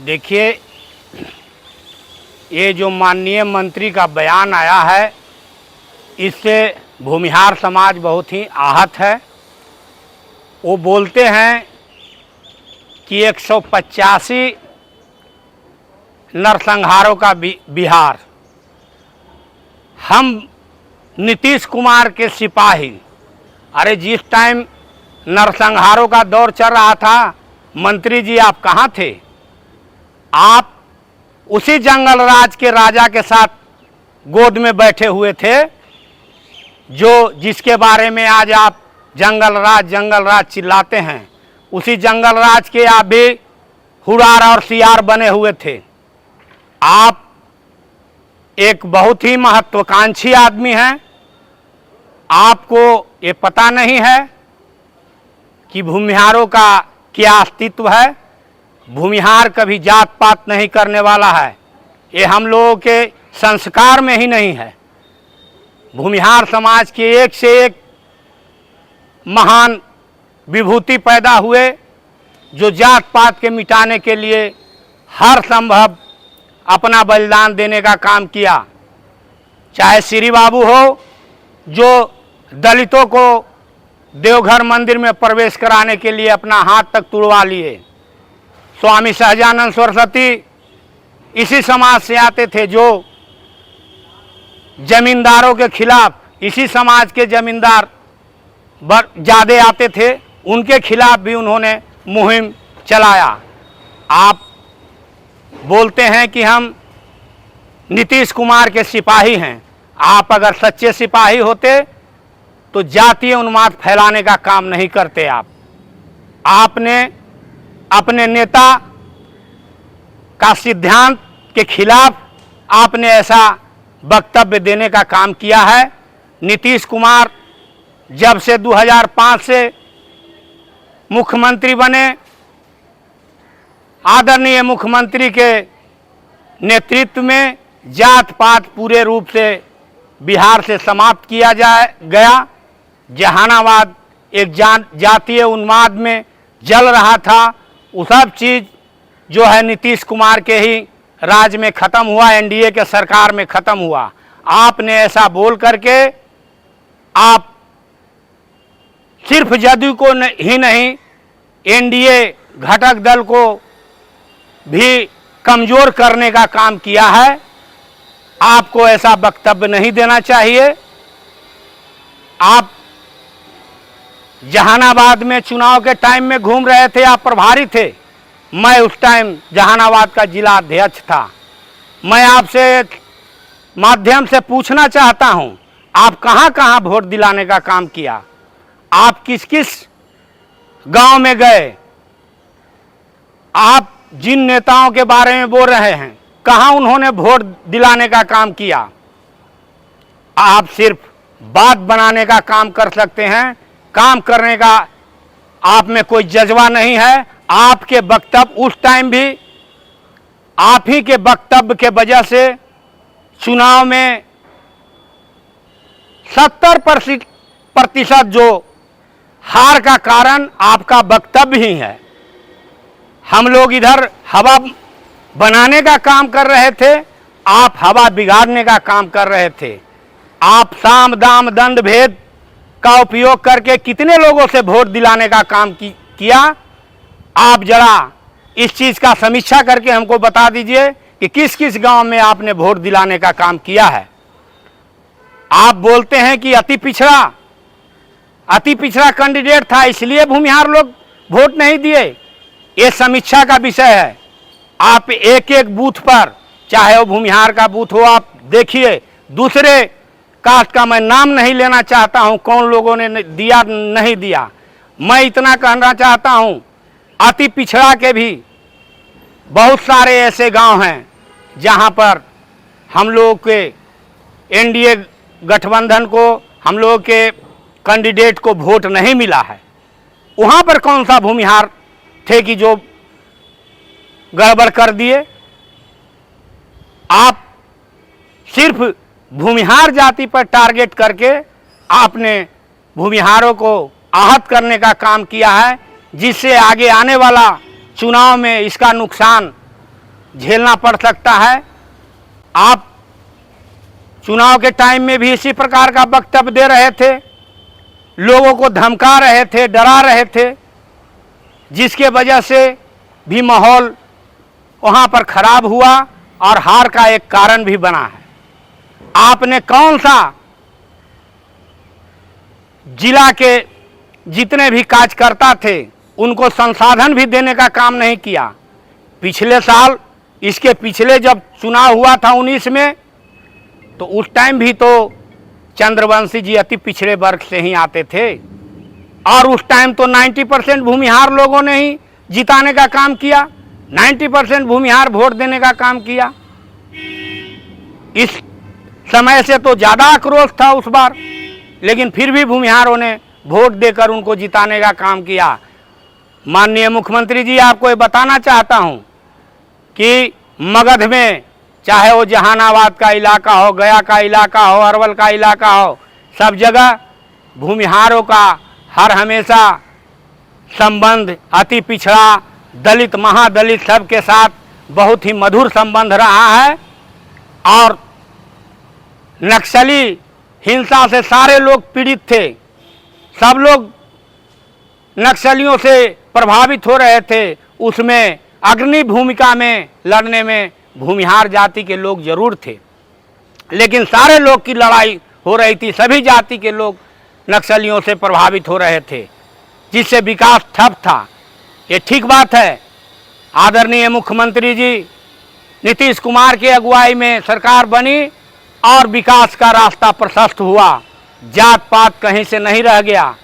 देखिए, ये जो माननीय मंत्री का बयान आया है, इससे भूमिहार समाज बहुत ही आहत है। वो बोलते हैं कि 185 नरसंहारों का बिहार, हम नीतीश कुमार के सिपाही। अरे जिस टाइम नरसंहारों का दौर चल रहा था, मंत्री जी आप कहाँ थे? आप उसी जंगल राज के राजा के साथ गोद में बैठे हुए थे, जो जिसके बारे में आज आप जंगल राज चिल्लाते हैं। उसी जंगल राज के आप भी हुरार और सियार बने हुए थे। आप एक बहुत ही महत्वाकांक्षी आदमी हैं। आपको ये पता नहीं है कि भूमिहारों का क्या अस्तित्व है। भूमिहार कभी जात पात नहीं करने वाला है, ये हम लोगों के संस्कार में ही नहीं है। भूमिहार समाज के एक से एक महान विभूति पैदा हुए, जो जात पात के मिटाने के लिए हर संभव अपना बलिदान देने का काम किया। चाहे श्री बाबू हो, जो दलितों को देवघर मंदिर में प्रवेश कराने के लिए अपना हाथ तक तुड़वा लिए। स्वामी सहजानंद सरस्वती इसी समाज से आते थे, जो जमींदारों के खिलाफ, इसी समाज के जमींदार ज़्यादा आते थे, उनके खिलाफ भी उन्होंने मुहिम चलाया। आप बोलते हैं कि हम नीतीश कुमार के सिपाही हैं। आप अगर सच्चे सिपाही होते तो जातीय उन्माद फैलाने का काम नहीं करते। आपने अपने नेता का सिद्धांत के खिलाफ आपने ऐसा वक्तव्य देने का काम किया है। नीतीश कुमार जब से 2005 से मुख्यमंत्री बने, आदरणीय मुख्यमंत्री के नेतृत्व में जात पात पूरे रूप से बिहार से समाप्त किया गया। जहानाबाद एक जातीय उन्माद में जल रहा था, वो सब चीज़ जो है नीतीश कुमार के ही राज में ख़त्म हुआ, एनडीए के सरकार में ख़त्म हुआ। आपने ऐसा बोल करके आप सिर्फ जदयू को ही नहीं, एनडीए घटक दल को भी कमज़ोर करने का काम किया है। आपको ऐसा वक्तव्य नहीं देना चाहिए। आप जहानाबाद में चुनाव के टाइम में घूम रहे थे, आप प्रभारी थे। मैं उस टाइम जहानाबाद का जिला अध्यक्ष था। मैं आपसे माध्यम से पूछना चाहता हूं, आप कहां कहां वोट दिलाने का काम किया? आप किस किस गांव में गए? आप जिन नेताओं के बारे में बोल रहे हैं, कहां उन्होंने वोट दिलाने का काम किया? आप सिर्फ बात बनाने का काम कर सकते हैं, काम करने का आप में कोई जज्बा नहीं है। आपके वक्तव्य उस टाइम भी आप ही के वक्तव्य के वजह से चुनाव में 70% जो हार का कारण आपका वक्तव्य ही है। हम लोग इधर हवा बनाने का काम कर रहे थे, आप हवा बिगाड़ने का काम कर रहे थे। आप साम दाम दंड भेद का उपयोग करके कितने लोगों से वोट दिलाने का काम किया? आप जरा इस चीज़ का समीक्षा करके हमको बता दीजिए कि किस किस गांव में आपने वोट दिलाने का काम किया है। आप बोलते हैं कि अति पिछड़ा कैंडिडेट था, इसलिए भूमिहार लोग वोट नहीं दिए। ये समीक्षा का विषय है। आप एक एक बूथ पर, चाहे वो भूमिहार का बूथ हो, आप देखिए। दूसरे कास्ट का मैं नाम नहीं लेना चाहता हूं, कौन लोगों ने दिया नहीं दिया। मैं इतना कहना चाहता हूं, अति पिछड़ा के भी बहुत सारे ऐसे गांव हैं जहां पर हम लोग के एनडीए गठबंधन को, हम लोग के कैंडिडेट को वोट नहीं मिला है। वहां पर कौन सा भूमिहार थे कि जो गड़बड़ कर दिए? आप सिर्फ भूमिहार जाति पर टारगेट करके आपने भूमिहारों को आहत करने का काम किया है, जिससे आगे आने वाला चुनाव में इसका नुकसान झेलना पड़ सकता है। आप चुनाव के टाइम में भी इसी प्रकार का वक्तव्य दे रहे थे, लोगों को धमका रहे थे, डरा रहे थे, जिसके वजह से भी माहौल वहां पर खराब हुआ और हार का एक कारण भी बना है। आपने कौन सा जिला के जितने भी कार्यकर्ता थे उनको संसाधन भी देने का काम नहीं किया। पिछले साल, इसके पिछले जब चुनाव हुआ था 19 में, तो उस टाइम भी तो चंद्रवंशी जी अति पिछड़े वर्ग से ही आते थे और उस टाइम तो 90% भूमिहार लोगों ने ही जिताने का काम किया, 90% भूमिहार वोट देने का काम किया। इस समय से तो ज़्यादा आक्रोश था उस बार, लेकिन फिर भी भूमिहारों ने वोट देकर उनको जिताने का काम किया। माननीय मुख्यमंत्री जी, आपको ये बताना चाहता हूं कि मगध में, चाहे वो जहानाबाद का इलाका हो, गया का इलाका हो, अरवल का इलाका हो, सब जगह भूमिहारों का हर हमेशा संबंध अति पिछड़ा, दलित, महादलित सबके साथ बहुत ही मधुर संबंध रहा है। और नक्सली हिंसा से सारे लोग पीड़ित थे, सब लोग नक्सलियों से प्रभावित हो रहे थे। उसमें अग्रणी भूमिका में लड़ने में भूमिहार जाति के लोग जरूर थे, लेकिन सारे लोग की लड़ाई हो रही थी, सभी जाति के लोग नक्सलियों से प्रभावित हो रहे थे, जिससे विकास ठप था। ये ठीक बात है। आदरणीय मुख्यमंत्री जी नीतीश कुमार की अगुवाई में सरकार बनी और विकास का रास्ता प्रशस्त हुआ, जात पात कहीं से नहीं रह गया।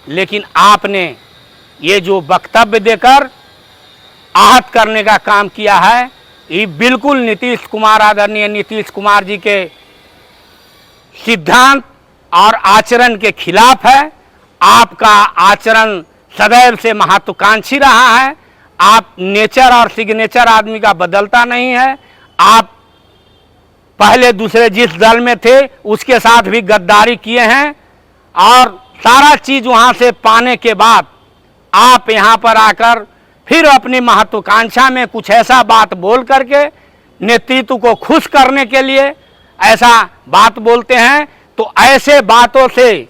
लेकिन आपने ये जो वक्तव्य देकर आहत करने का काम किया है, ये बिल्कुल नीतीश कुमार, आदरणीय नीतीश कुमार जी के सिद्धांत और आचरण के खिलाफ है। आपका आचरण सदैव से महत्वाकांक्षी रहा है। आप नेचर और सिग्नेचर आदमी का बदलता नहीं है। आप पहले दूसरे जिस दल में थे उसके साथ भी गद्दारी किए हैं और सारा चीज वहां से पाने के बाद आप यहां पर आकर फिर अपनी महत्वाकांक्षा में कुछ ऐसा बात बोल करके नेतृत्व को खुश करने के लिए ऐसा बात बोलते हैं। तो ऐसे बातों से,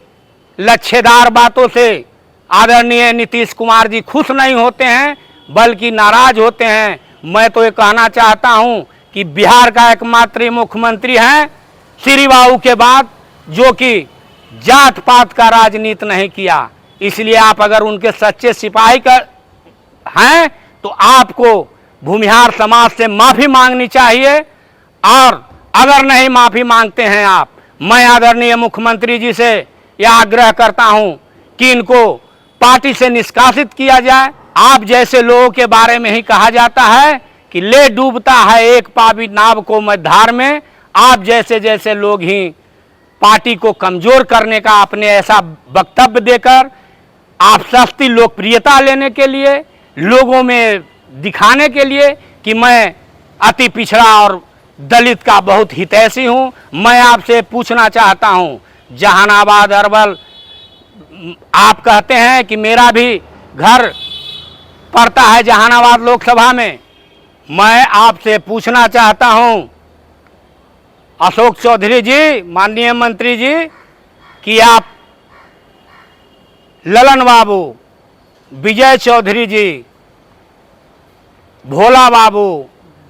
लच्छेदार बातों से आदरणीय नीतीश कुमार जी खुश नहीं होते हैं, बल्कि नाराज होते हैं। मैं तो ये कहना चाहता हूं कि बिहार का एकमात्र मुख्यमंत्री हैं श्री बाबू के बाद जो कि जात पात का राजनीति नहीं किया। इसलिए आप अगर उनके सच्चे सिपाही हैं तो आपको भूमिहार समाज से माफी मांगनी चाहिए। और अगर नहीं माफी मांगते हैं आप, मैं आदरणीय मुख्यमंत्री जी से यह आग्रह करता हूं कि इनको पार्टी से निष्कासित किया जाए। आप जैसे लोगों के बारे में ही कहा जाता है कि ले डूबता है एक पापी नाव को मझधार में। आप जैसे जैसे लोग ही पार्टी को कमजोर करने का अपने ऐसा वक्तव्य देकर आप सस्ती लोकप्रियता लेने के लिए, लोगों में दिखाने के लिए कि मैं अति पिछड़ा और दलित का बहुत हितैषी हूं, मैं आपसे पूछना चाहता हूं, जहानाबाद, अरवल, आप कहते हैं कि मेरा भी घर पड़ता है जहानाबाद लोकसभा में। मैं आपसे पूछना चाहता हूं अशोक चौधरी जी, माननीय मंत्री जी, कि आप ललन बाबू, विजय चौधरी जी, भोला बाबू,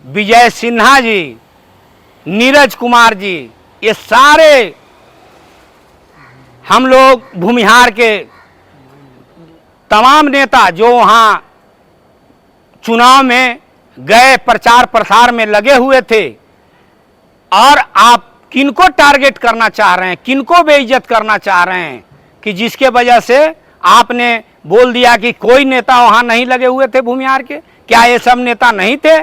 विजय सिन्हा जी, नीरज कुमार जी, ये सारे हम लोग भूमिहार के तमाम नेता जो वहाँ चुनाव में गए, प्रचार प्रसार में लगे हुए थे, और आप किनको टारगेट करना चाह रहे हैं, किनको बेइज्जत करना चाह रहे हैं कि जिसके वजह से आपने बोल दिया कि कोई नेता वहाँ नहीं लगे हुए थे भूमिहार के? क्या ये सब नेता नहीं थे?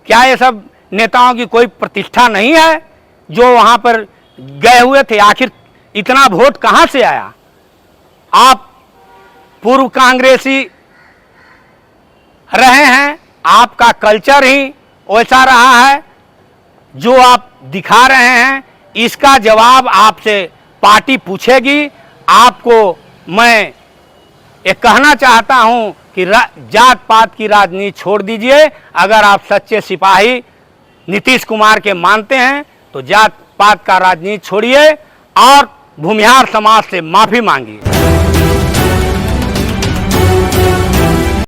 क्या ये सब नेताओं की कोई प्रतिष्ठा नहीं है जो वहाँ पर गए हुए थे? आखिर इतना वोट कहाँ से आया? आप पूर्व कांग्रेसी रहे हैं, आपका कल्चर ही वैसा रहा है जो आप दिखा रहे हैं। इसका जवाब आपसे पार्टी पूछेगी। आपको मैं ये कहना चाहता हूं कि जात पात की राजनीति छोड़ दीजिए। अगर आप सच्चे सिपाही नीतीश कुमार के मानते हैं तो जात पात का राजनीति छोड़िए और भूमिहार समाज से माफी मांगिए।